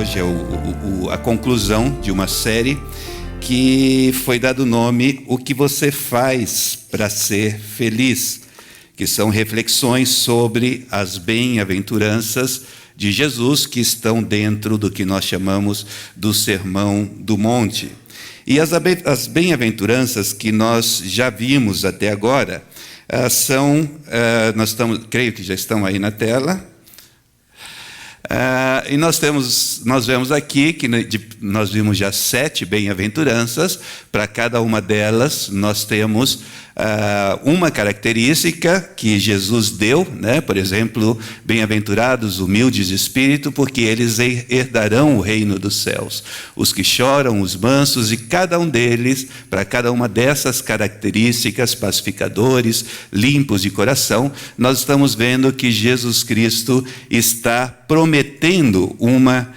hoje é a conclusão de uma série que foi dado o nome O que você faz para ser feliz, que são reflexões sobre as bem-aventuranças de Jesus que estão dentro do que nós chamamos do Sermão do Monte. E as bem-aventuranças que nós já vimos até agora creio que já estão aí na tela. E nós vemos aqui que nós vimos já 7 bem-aventuranças. Para cada uma delas nós temos uma característica que Jesus deu, né? Por exemplo, bem-aventurados humildes de espírito, porque eles herdarão o reino dos céus. Os que choram, os mansos, e cada um deles, para cada uma dessas características, pacificadores, limpos de coração, nós estamos vendo que Jesus Cristo está prometendo uma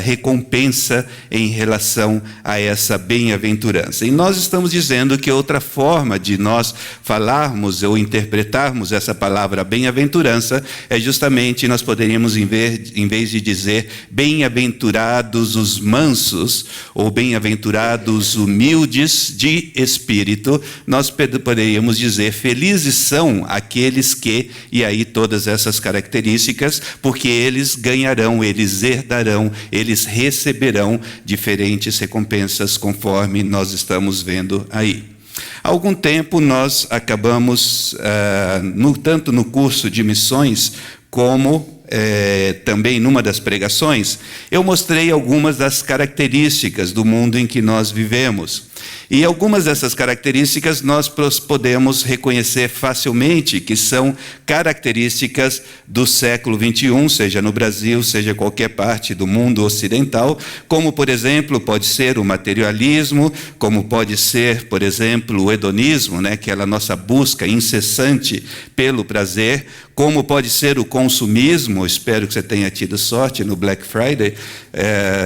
recompensa em relação a essa bem-aventurança. E nós estamos dizendo que outra forma de nós falarmos ou interpretarmos essa palavra bem-aventurança é justamente, nós poderíamos, em vez de dizer bem-aventurados os mansos ou bem-aventurados humildes de espírito, nós poderíamos dizer felizes são aqueles que, e aí todas essas características, porque eles ganharão, eles herdarão, eles receberão diferentes recompensas, conforme nós estamos vendo aí. Há algum tempo nós acabamos, tanto no curso de missões, como também numa das pregações, eu mostrei algumas das características do mundo em que nós vivemos. E algumas dessas características nós podemos reconhecer facilmente que são características do século XXI, seja no Brasil, seja em qualquer parte do mundo ocidental, como, por exemplo, pode ser o materialismo, como pode ser, por exemplo, o hedonismo, né, aquela nossa busca incessante pelo prazer, como pode ser o consumismo. Espero que você tenha tido sorte no Black Friday.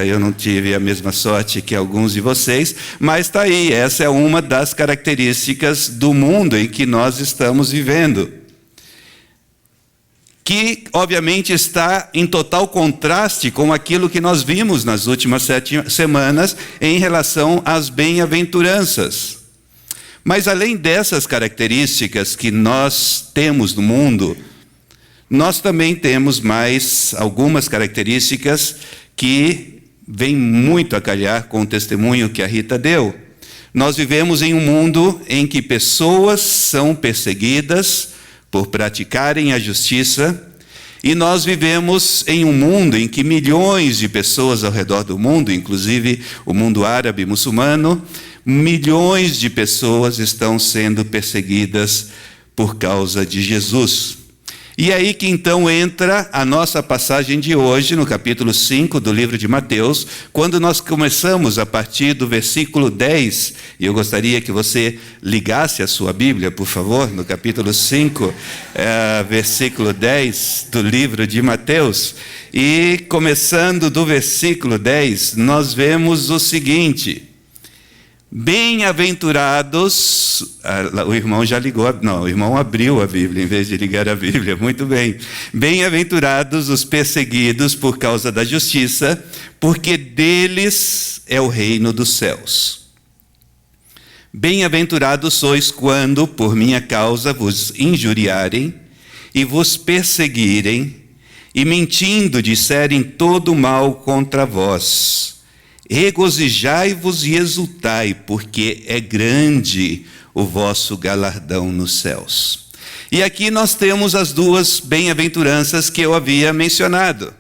Eu não tive a mesma sorte que alguns de vocês, mas está aí, essa é uma das características do mundo em que nós estamos vivendo, que obviamente está em total contraste com aquilo que nós vimos nas últimas 7 semanas em relação às bem-aventuranças. Mas além dessas características que nós temos no mundo, nós também temos mais algumas características que vêm muito a calhar com o testemunho que a Rita deu. Nós vivemos em um mundo em que pessoas são perseguidas por praticarem a justiça, e nós vivemos em um mundo em que milhões de pessoas ao redor do mundo, inclusive o mundo árabe e muçulmano, milhões de pessoas estão sendo perseguidas por causa de Jesus. E aí que então entra a nossa passagem de hoje, no capítulo 5 do livro de Mateus, quando nós começamos a partir do versículo 10, e eu gostaria que você ligasse a sua Bíblia, por favor, no capítulo 5, versículo 10 do livro de Mateus. E começando do versículo 10, nós vemos o seguinte: bem-aventurados, o irmão já ligou, o irmão abriu a Bíblia em vez de ligar a Bíblia, muito bem. Bem-aventurados os perseguidos por causa da justiça, porque deles é o reino dos céus. Bem-aventurados sois quando, por minha causa, vos injuriarem e vos perseguirem, e mentindo disserem todo mal contra vós. Regozijai-vos e exultai, porque é grande o vosso galardão nos céus. E aqui nós temos as duas bem-aventuranças que eu havia mencionado.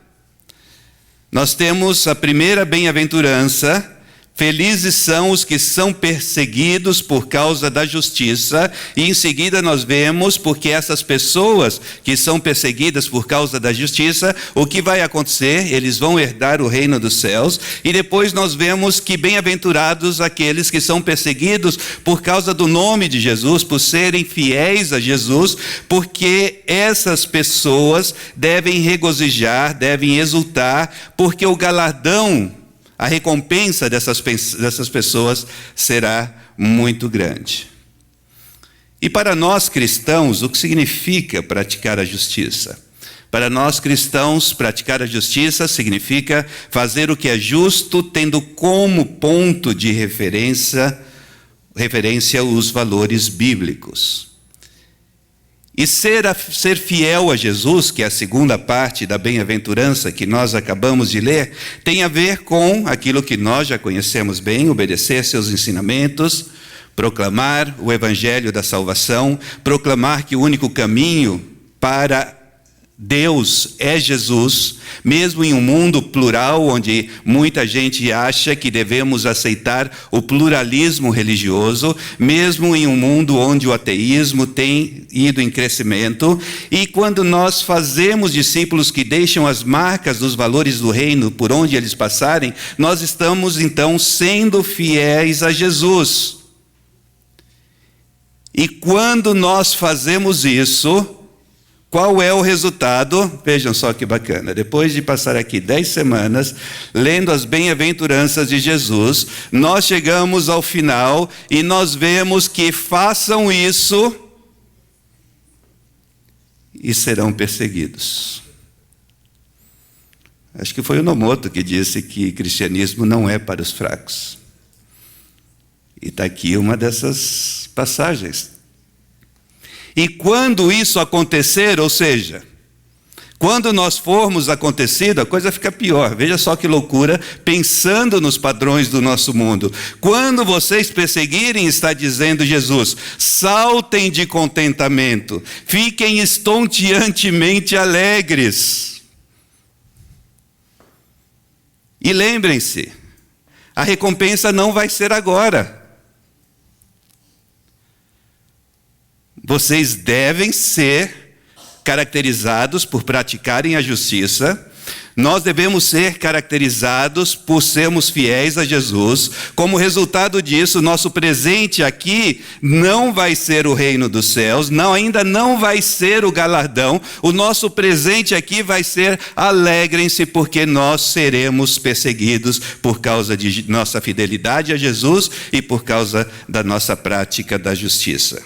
Nós temos a primeira bem-aventurança: felizes são os que são perseguidos por causa da justiça. E em seguida nós vemos, porque essas pessoas que são perseguidas por causa da justiça, o que vai acontecer? Eles vão herdar o reino dos céus. E depois nós vemos que bem-aventurados aqueles que são perseguidos por causa do nome de Jesus, por serem fiéis a Jesus, porque essas pessoas devem regozijar, devem exultar, porque o galardão, a recompensa dessas pessoas será muito grande. E para nós cristãos, o que significa praticar a justiça? Para nós cristãos, praticar a justiça significa fazer o que é justo, tendo como ponto de referência os valores bíblicos. E ser fiel a Jesus, que é a segunda parte da bem-aventurança que nós acabamos de ler, tem a ver com aquilo que nós já conhecemos bem: obedecer seus ensinamentos, proclamar o evangelho da salvação, proclamar que o único caminho para Deus é Jesus, mesmo em um mundo plural, onde muita gente acha que devemos aceitar o pluralismo religioso, mesmo em um mundo onde o ateísmo tem ido em crescimento. E quando nós fazemos discípulos que deixam as marcas dos valores do reino por onde eles passarem, nós estamos então sendo fiéis a Jesus. E quando nós fazemos isso, qual é o resultado? Vejam só que bacana. Depois de passar aqui 10 semanas lendo as bem-aventuranças de Jesus, nós chegamos ao final e nós vemos que façam isso e serão perseguidos. Acho que foi o Nomoto que disse que cristianismo não é para os fracos. E está aqui uma dessas passagens. E quando isso acontecer, ou seja, quando nós formos acontecido, a coisa fica pior. Veja só que loucura, pensando nos padrões do nosso mundo. Quando vocês perseguirem, está dizendo Jesus, saltem de contentamento, fiquem estonteantemente alegres. E lembrem-se, a recompensa não vai ser agora. Vocês devem ser caracterizados por praticarem a justiça. Nós devemos ser caracterizados por sermos fiéis a Jesus. Como resultado disso, nosso presente aqui não vai ser o reino dos céus, ainda não vai ser o galardão. O nosso presente aqui vai ser: alegrem-se, porque nós seremos perseguidos por causa de nossa fidelidade a Jesus e por causa da nossa prática da justiça.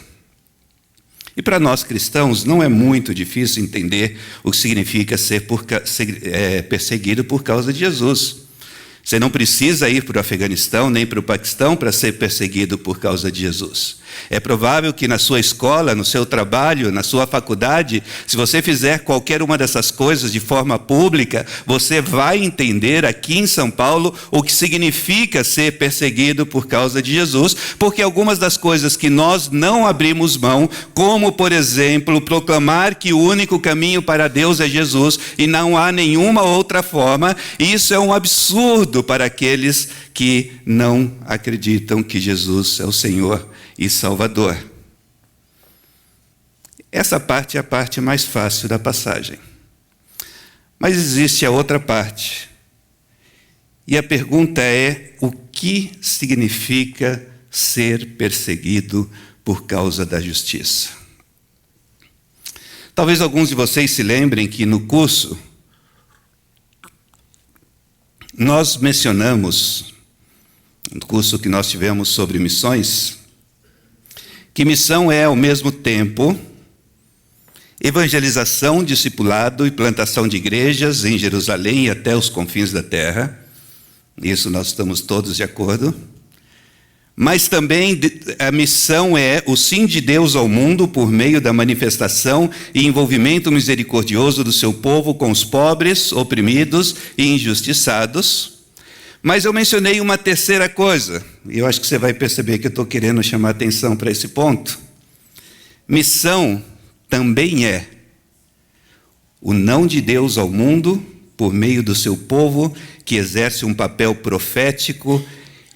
E para nós cristãos não é muito difícil entender o que significa ser perseguido por causa de Jesus. Você não precisa ir para o Afeganistão nem para o Paquistão para ser perseguido por causa de Jesus. É provável que na sua escola, no seu trabalho, na sua faculdade, se você fizer qualquer uma dessas coisas de forma pública, você vai entender aqui em São Paulo o que significa ser perseguido por causa de Jesus, porque algumas das coisas que nós não abrimos mão, como por exemplo, proclamar que o único caminho para Deus é Jesus e não há nenhuma outra forma, isso é um absurdo para aqueles que não acreditam que Jesus é o Senhor e Salvador. Essa parte é a parte mais fácil da passagem. Mas existe a outra parte. E a pergunta é: o que significa ser perseguido por causa da justiça? Talvez alguns de vocês se lembrem que no curso nós mencionamos, no curso que nós tivemos sobre missões, que missão é ao mesmo tempo evangelização, discipulado e plantação de igrejas em Jerusalém e até os confins da terra. Isso nós estamos todos de acordo. Mas também a missão é o sim de Deus ao mundo por meio da manifestação e envolvimento misericordioso do seu povo com os pobres, oprimidos e injustiçados. Mas eu mencionei uma terceira coisa, e eu acho que você vai perceber que eu estou querendo chamar atenção para esse ponto. Missão também é o não de Deus ao mundo por meio do seu povo, que exerce um papel profético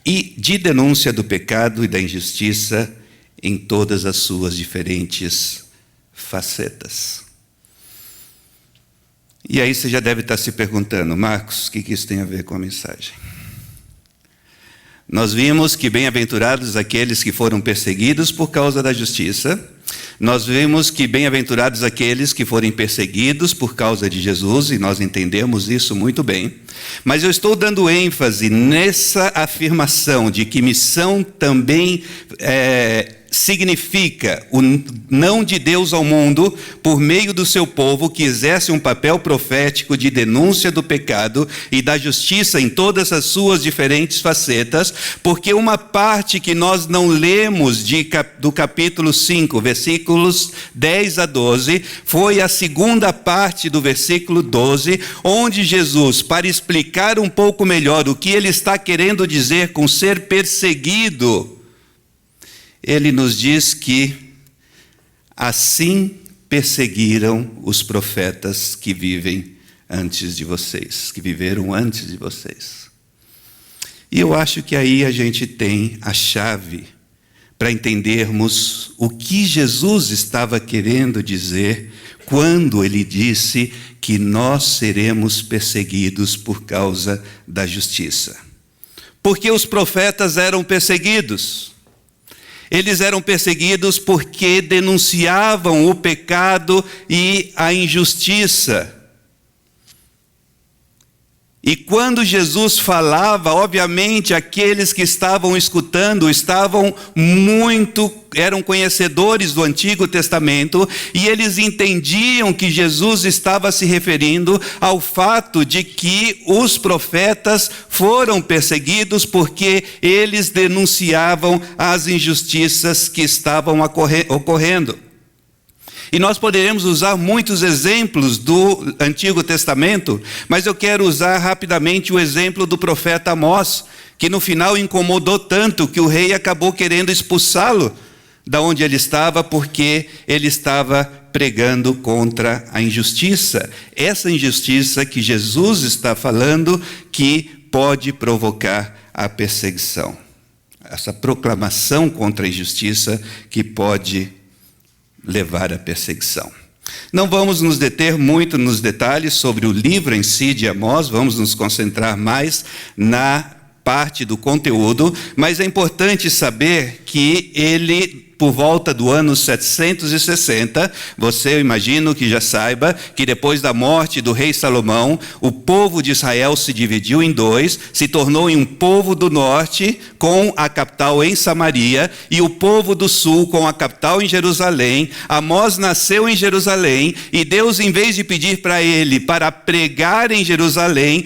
e de denúncia do pecado e da injustiça em todas as suas diferentes facetas. E aí você já deve estar se perguntando: Marcos, o que isso tem a ver com a mensagem? Nós vimos que bem-aventurados aqueles que foram perseguidos por causa da justiça. Nós vimos que bem-aventurados aqueles que forem perseguidos por causa de Jesus, e nós entendemos isso muito bem. Mas eu estou dando ênfase nessa afirmação de que missão também significa o não de Deus ao mundo por meio do seu povo, que exerce um papel profético de denúncia do pecado e da justiça em todas as suas diferentes facetas, porque uma parte que nós não lemos do capítulo 5, versículos 10 a 12, foi a segunda parte do versículo 12, onde Jesus, para explicar um pouco melhor o que ele está querendo dizer com ser perseguido, ele nos diz que assim perseguiram os profetas que vivem antes de vocês, que viveram antes de vocês. E eu acho que aí a gente tem a chave para entendermos o que Jesus estava querendo dizer quando ele disse que nós seremos perseguidos por causa da justiça. Porque os profetas eram perseguidos. Eles eram perseguidos porque denunciavam o pecado e a injustiça. E quando Jesus falava, obviamente aqueles que estavam escutando eram conhecedores do Antigo Testamento, e eles entendiam que Jesus estava se referindo ao fato de que os profetas foram perseguidos porque eles denunciavam as injustiças que estavam ocorrendo. E nós poderemos usar muitos exemplos do Antigo Testamento, mas eu quero usar rapidamente o exemplo do profeta Amós, que no final incomodou tanto que o rei acabou querendo expulsá-lo da onde ele estava, porque ele estava pregando contra a injustiça. Essa injustiça que Jesus está falando que pode provocar a perseguição. Essa proclamação contra a injustiça que pode levar à perseguição. Não vamos nos deter muito nos detalhes sobre o livro em si de Amós, vamos nos concentrar mais na parte do conteúdo, mas é importante saber que ele, por volta do ano 760, eu imagino que já saiba que depois da morte do rei Salomão, o povo de Israel se dividiu em dois, se tornou em um povo do norte, com a capital em Samaria, e o povo do sul, com a capital em Jerusalém. Amós nasceu em Jerusalém, e Deus, em vez de pedir para ele para pregar em Jerusalém,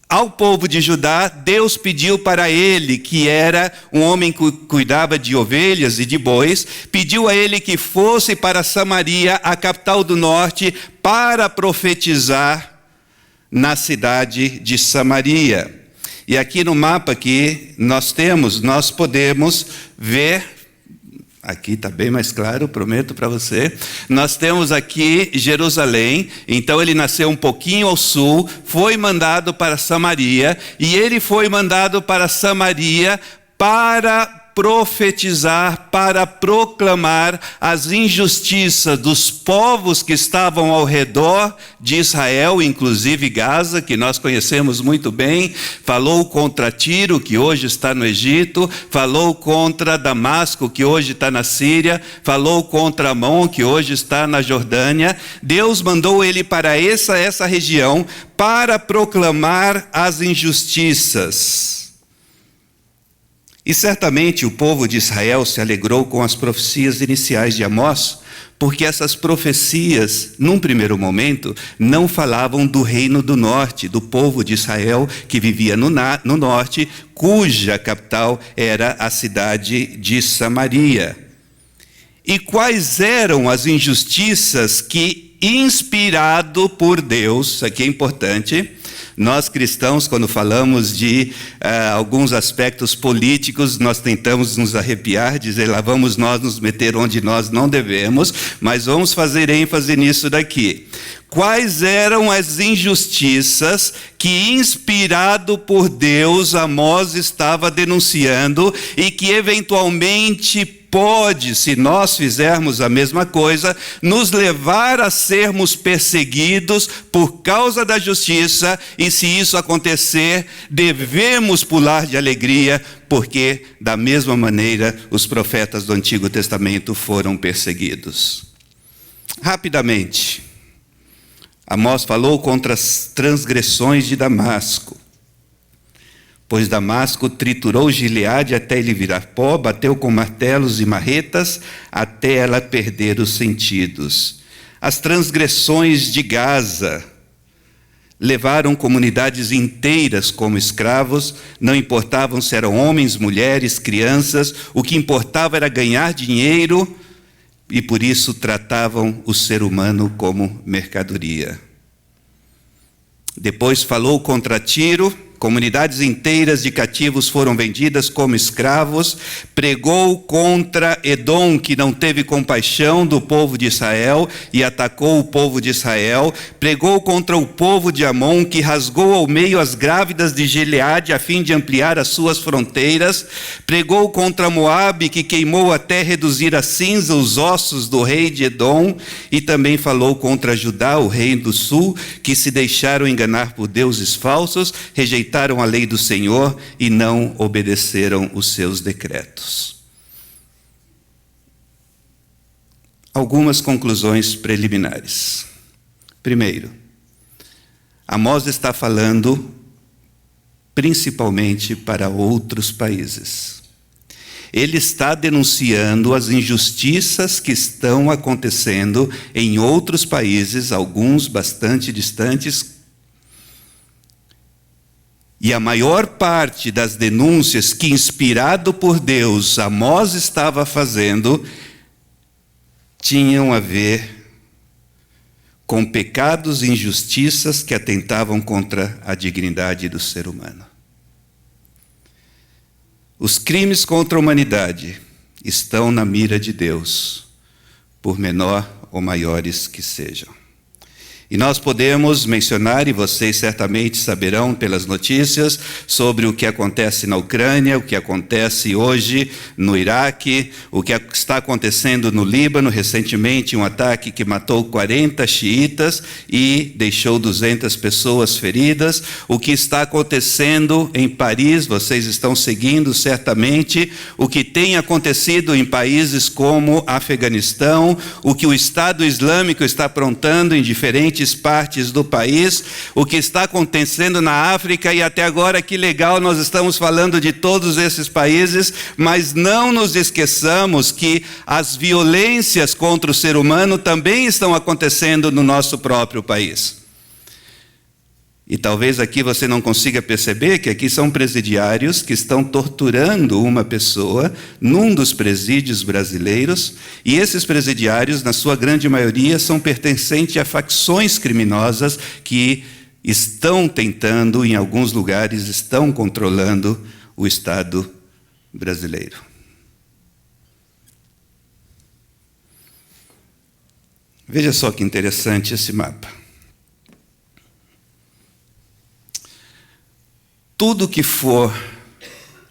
ao povo de Judá, Deus pediu para ele, que era um homem que cuidava de ovelhas e de bois, pediu a ele que fosse para Samaria, a capital do norte, para profetizar na cidade de Samaria. E aqui no mapa que nós podemos ver, aqui está bem mais claro, prometo para você. Nós temos aqui Jerusalém, então ele nasceu um pouquinho ao sul, foi mandado para Samaria, e ele foi mandado para Samaria para profetizar, para proclamar as injustiças dos povos que estavam ao redor de Israel, inclusive Gaza, que nós conhecemos muito bem. Falou contra Tiro, que hoje está no Egito, falou contra Damasco, que hoje está na Síria, falou contra Amon, que hoje está na Jordânia. Deus mandou ele para essa região para proclamar as injustiças. E certamente o povo de Israel se alegrou com as profecias iniciais de Amós, porque essas profecias, num primeiro momento, não falavam do reino do norte, do povo de Israel que vivia no norte, cuja capital era a cidade de Samaria. E quais eram as injustiças que, inspirado por Deus, isso aqui é importante. Nós cristãos, quando falamos de alguns aspectos políticos, nós tentamos nos arrepiar, dizer, lá vamos nós nos meter onde nós não devemos, mas vamos fazer ênfase nisso daqui. Quais eram as injustiças que, inspirado por Deus, Amós estava denunciando e que eventualmente pode, se nós fizermos a mesma coisa, nos levar a sermos perseguidos por causa da justiça, e se isso acontecer, devemos pular de alegria, porque da mesma maneira os profetas do Antigo Testamento foram perseguidos. Rapidamente, Amós falou contra as transgressões de Damasco. Pois Damasco triturou Gileade até ele virar pó, bateu com martelos e marretas até ela perder os sentidos. As transgressões de Gaza levaram comunidades inteiras como escravos, não importavam se eram homens, mulheres, crianças, o que importava era ganhar dinheiro e por isso tratavam o ser humano como mercadoria. Depois falou contra Tiro, comunidades inteiras de cativos foram vendidas como escravos, pregou contra Edom, que não teve compaixão do povo de Israel e atacou o povo de Israel, pregou contra o povo de Amon, que rasgou ao meio as grávidas de Gileade a fim de ampliar as suas fronteiras, pregou contra Moabe, que queimou até reduzir a cinza os ossos do rei de Edom, e também falou contra Judá, o rei do sul, que se deixaram enganar por deuses falsos, rejeitaram a lei do Senhor e não obedeceram os seus decretos. Algumas conclusões preliminares. Primeiro, Amós está falando principalmente para outros países. Ele está denunciando as injustiças que estão acontecendo em outros países, alguns bastante distantes. E a maior parte das denúncias que, inspirado por Deus, Amós estava fazendo, tinham a ver com pecados e injustiças que atentavam contra a dignidade do ser humano. Os crimes contra a humanidade estão na mira de Deus, por menor ou maiores que sejam. E nós podemos mencionar, e vocês certamente saberão pelas notícias, sobre o que acontece na Ucrânia, o que acontece hoje no Iraque, o que está acontecendo no Líbano, recentemente um ataque que matou 40 xiitas e deixou 200 pessoas feridas, o que está acontecendo em Paris, vocês estão seguindo certamente, o que tem acontecido em países como Afeganistão, o que o Estado Islâmico está aprontando em diferentes partes do país, o que está acontecendo na África, e até agora, que legal, nós estamos falando de todos esses países, mas não nos esqueçamos que as violências contra o ser humano também estão acontecendo no nosso próprio país. E talvez aqui você não consiga perceber que aqui são presidiários que estão torturando uma pessoa num dos presídios brasileiros, e esses presidiários, na sua grande maioria, são pertencentes a facções criminosas que estão tentando, em alguns lugares, estão controlando o Estado brasileiro. Veja só que interessante esse mapa. Tudo que for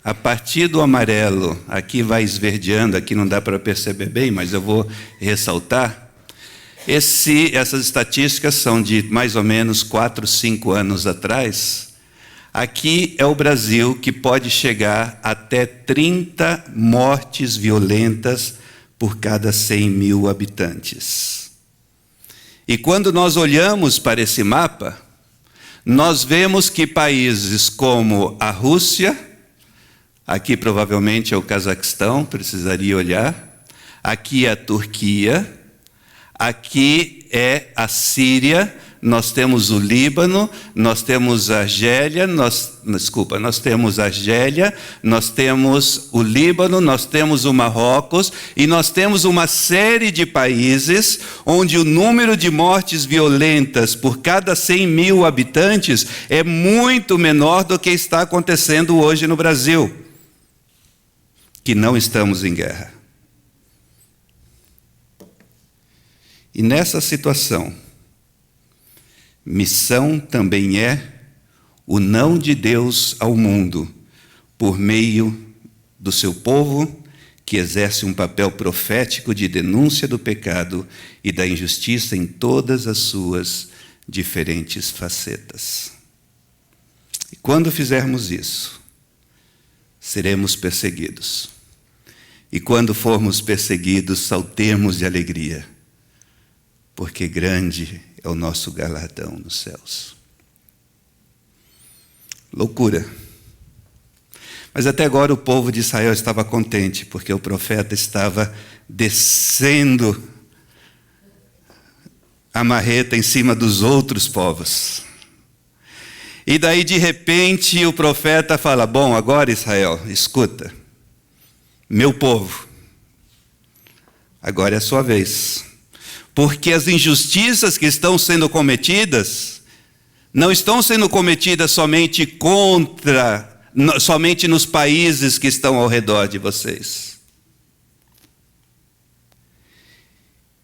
a partir do amarelo, aqui vai esverdeando, aqui não dá para perceber bem, mas eu vou ressaltar. Essas estatísticas são de mais ou menos 4, 5 anos atrás. Aqui é o Brasil, que pode chegar até 30 mortes violentas por cada 100 mil habitantes. E quando nós olhamos para esse mapa, nós vemos que países como a Rússia, aqui provavelmente é o Cazaquistão, precisaria olhar, aqui é a Turquia, aqui é a Síria, nós temos o Líbano, nós temos a Argélia, nós temos o Líbano, nós temos o Marrocos, e nós temos uma série de países onde o número de mortes violentas por cada 100 mil habitantes é muito menor do que está acontecendo hoje no Brasil, que não estamos em guerra. E nessa situação, missão também é o não de Deus ao mundo, por meio do seu povo, que exerce um papel profético de denúncia do pecado e da injustiça em todas as suas diferentes facetas. E quando fizermos isso, seremos perseguidos. E quando formos perseguidos, saltemos de alegria, porque grande é o nosso galardão nos céus. Loucura. Mas até agora o povo de Israel estava contente, porque o profeta estava descendo a marreta em cima dos outros povos. E daí, de repente, o profeta fala: bom, agora Israel, escuta, meu povo, agora é a sua vez. Porque as injustiças que estão sendo cometidas, não estão sendo cometidas somente somente nos países que estão ao redor de vocês.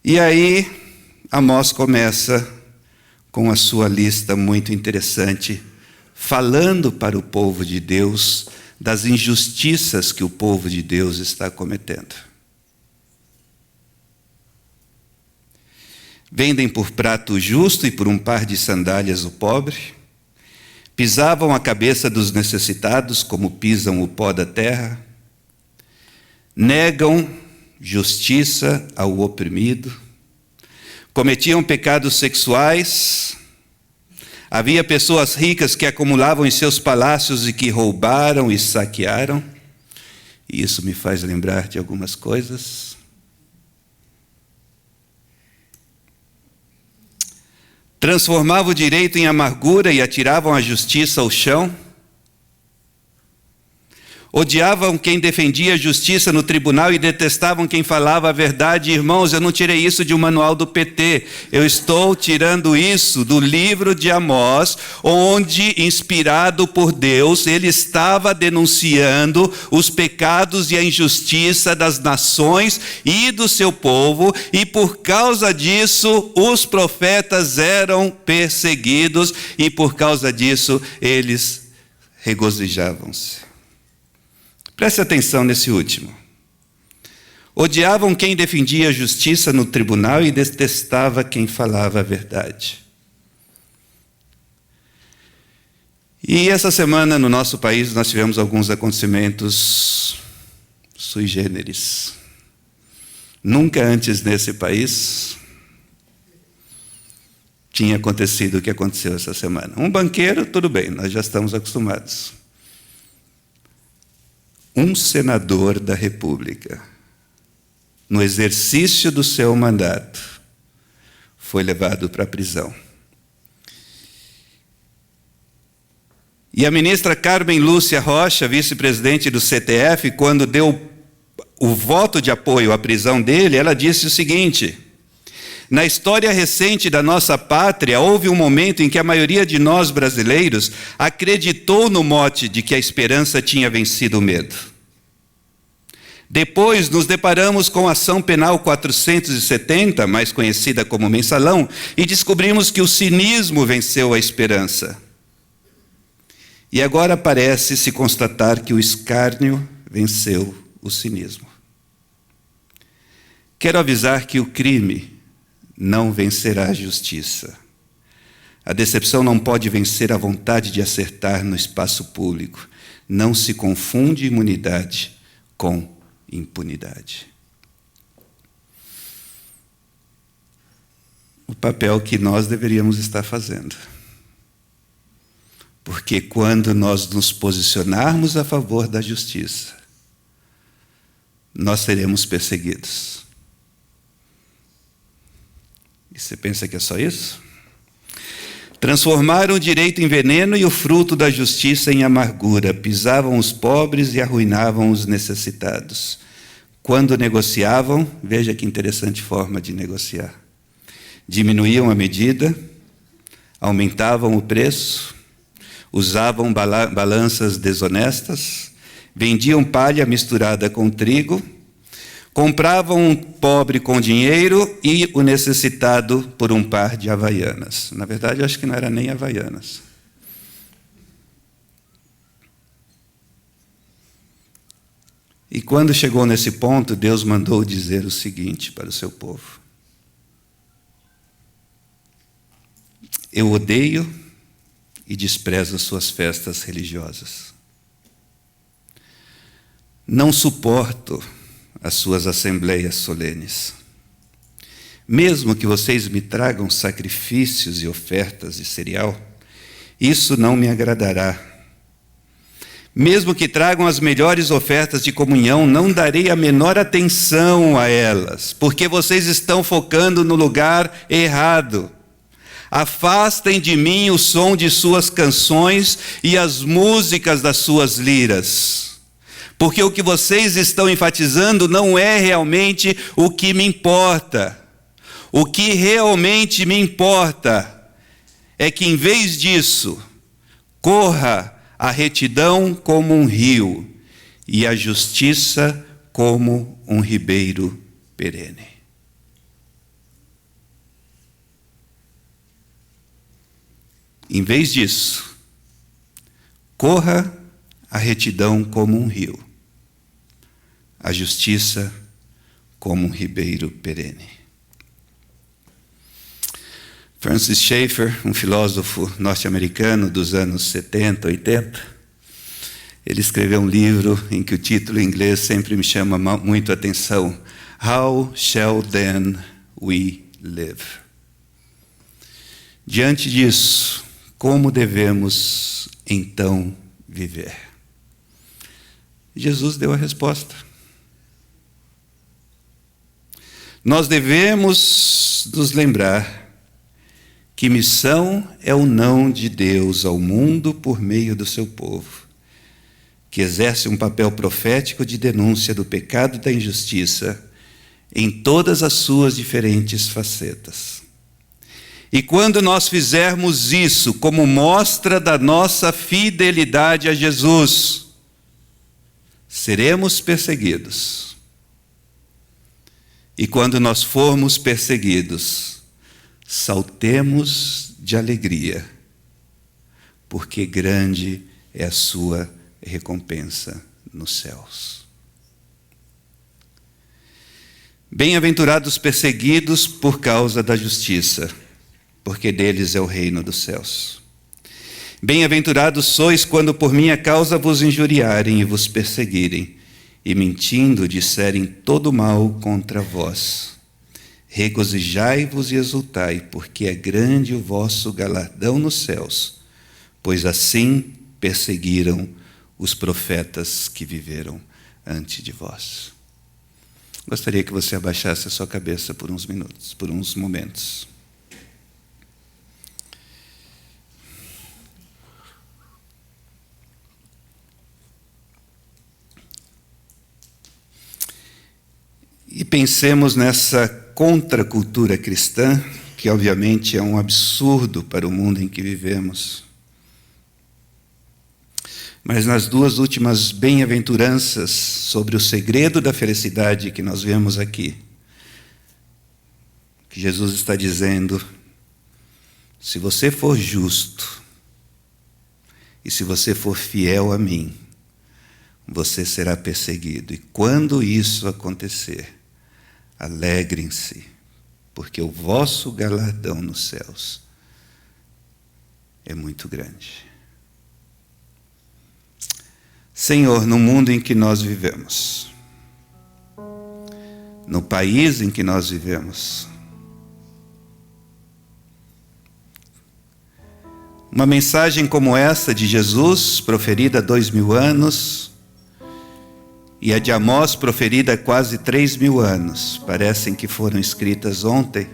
E aí, Amós começa com a sua lista muito interessante, falando para o povo de Deus das injustiças que o povo de Deus está cometendo. Vendem por prato justo e por um par de sandálias o pobre, pisavam a cabeça dos necessitados como pisam o pó da terra, negam justiça ao oprimido, cometiam pecados sexuais, havia pessoas ricas que acumulavam em seus palácios e que roubaram e saquearam, e isso me faz lembrar de algumas coisas. Transformavam o direito em amargura e atiravam a justiça ao chão. Odiavam quem defendia a justiça no tribunal e detestavam quem falava a verdade. Irmãos, eu não tirei isso de um manual do PT. Eu estou tirando isso do livro de Amós, onde, inspirado por Deus, ele estava denunciando os pecados e a injustiça das nações e do seu povo, e por causa disso os profetas eram perseguidos, e por causa disso eles regozijavam-se. Preste atenção nesse último. Odiavam quem defendia a justiça no tribunal e detestava quem falava a verdade. E essa semana no nosso país nós tivemos alguns acontecimentos sui generis. Nunca antes nesse país tinha acontecido o que aconteceu essa semana. Um banqueiro, tudo bem, nós já estamos acostumados. Um senador da República, no exercício do seu mandato, foi levado para a prisão. E a ministra Carmen Lúcia Rocha, vice-presidente do CTF, quando deu o voto de apoio à prisão dele, ela disse o seguinte: na história recente da nossa pátria, houve um momento em que a maioria de nós brasileiros acreditou no mote de que a esperança tinha vencido o medo. Depois nos deparamos com a ação penal 470, mais conhecida como mensalão, e descobrimos que o cinismo venceu a esperança. E agora parece se constatar que o escárnio venceu o cinismo. Quero avisar que o crime não vencerá a justiça. A decepção não pode vencer a vontade de acertar no espaço público. Não se confunde imunidade com impunidade. O papel que nós deveríamos estar fazendo. Porque quando nós nos posicionarmos a favor da justiça, nós seremos perseguidos. E você pensa que é só isso? Transformaram o direito em veneno e o fruto da justiça em amargura. Pisavam os pobres e arruinavam os necessitados. Quando negociavam, veja que interessante forma de negociar. Diminuíam a medida, aumentavam o preço, usavam balanças desonestas, vendiam palha misturada com trigo, compravam um pobre com dinheiro e o necessitado por um par de havaianas. Na verdade, eu acho que não era nem havaianas. E quando chegou nesse ponto, Deus mandou dizer o seguinte para o seu povo: eu odeio e desprezo suas festas religiosas. Não suporto as suas assembleias solenes. Mesmo que vocês me tragam sacrifícios e ofertas de cereal, isso não me agradará. Mesmo que tragam as melhores ofertas de comunhão, não darei a menor atenção a elas, porque vocês estão focando no lugar errado. Afastem de mim o som de suas canções e as músicas das suas liras, porque o que vocês estão enfatizando não é realmente o que me importa. O que realmente me importa é que, em vez disso, corra a retidão como um rio e a justiça como um ribeiro perene. Em vez disso, corra a retidão como um rio, a justiça como um ribeiro perene. Francis Schaeffer, um filósofo norte-americano dos anos 70, 80, ele escreveu um livro em que o título em inglês sempre me chama muito a atenção: How Shall Then We Live? Diante disso, como devemos então viver? Jesus deu a resposta. Nós devemos nos lembrar que missão é o não de Deus ao mundo por meio do seu povo, que exerce um papel profético de denúncia do pecado e da injustiça em todas as suas diferentes facetas. E quando nós fizermos isso como mostra da nossa fidelidade a Jesus, seremos perseguidos. E quando nós formos perseguidos, saltemos de alegria, porque grande é a sua recompensa nos céus. Bem-aventurados perseguidos por causa da justiça, porque deles é o reino dos céus. Bem-aventurados sois quando por minha causa vos injuriarem e vos perseguirem, e mentindo disserem todo mal contra vós. Regozijai-vos e exultai, porque é grande o vosso galardão nos céus, pois assim perseguiram os profetas que viveram antes de vós. Gostaria que você abaixasse a sua cabeça por uns minutos, por uns momentos. E pensemos nessa contracultura cristã, que obviamente é um absurdo para o mundo em que vivemos. Mas nas duas últimas bem-aventuranças sobre o segredo da felicidade que nós vemos aqui, que Jesus está dizendo: se você for justo e se você for fiel a mim, você será perseguido. E quando isso acontecer, alegrem-se, porque o vosso galardão nos céus é muito grande. Senhor, no mundo em que nós vivemos, no país em que nós vivemos, uma mensagem como essa de Jesus, proferida há 2000 anos, e a de Amós, proferida há quase 3000 anos, parecem que foram escritas ontem,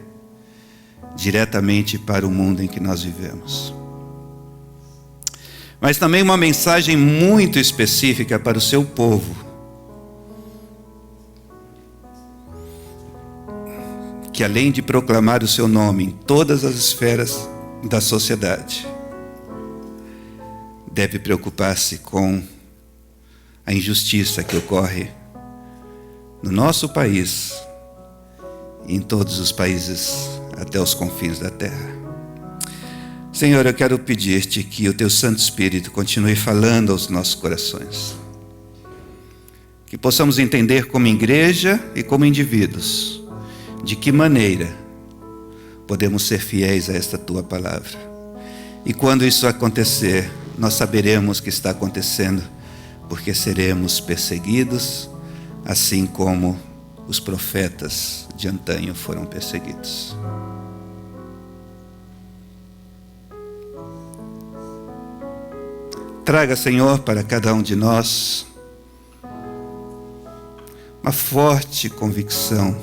diretamente para o mundo em que nós vivemos. Mas também uma mensagem muito específica para o seu povo, que além de proclamar o seu nome em todas as esferas da sociedade, deve preocupar-se com a injustiça que ocorre no nosso país e em todos os países até os confins da terra. Senhor, eu quero pedir-te que o teu Santo Espírito continue falando aos nossos corações, que possamos entender como igreja e como indivíduos de que maneira podemos ser fiéis a esta tua palavra. E quando isso acontecer, nós saberemos que está acontecendo, porque seremos perseguidos, assim como os profetas de antanho foram perseguidos. Traga, Senhor, para cada um de nós uma forte convicção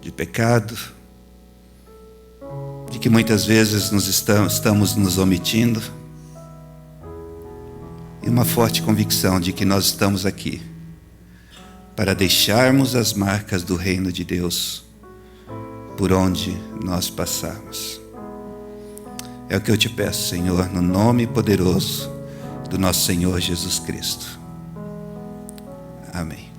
de pecado, de que muitas vezes estamos nos omitindo, e uma forte convicção de que nós estamos aqui para deixarmos as marcas do reino de Deus por onde nós passarmos. É o que eu te peço, Senhor, no nome poderoso do nosso Senhor Jesus Cristo. Amém.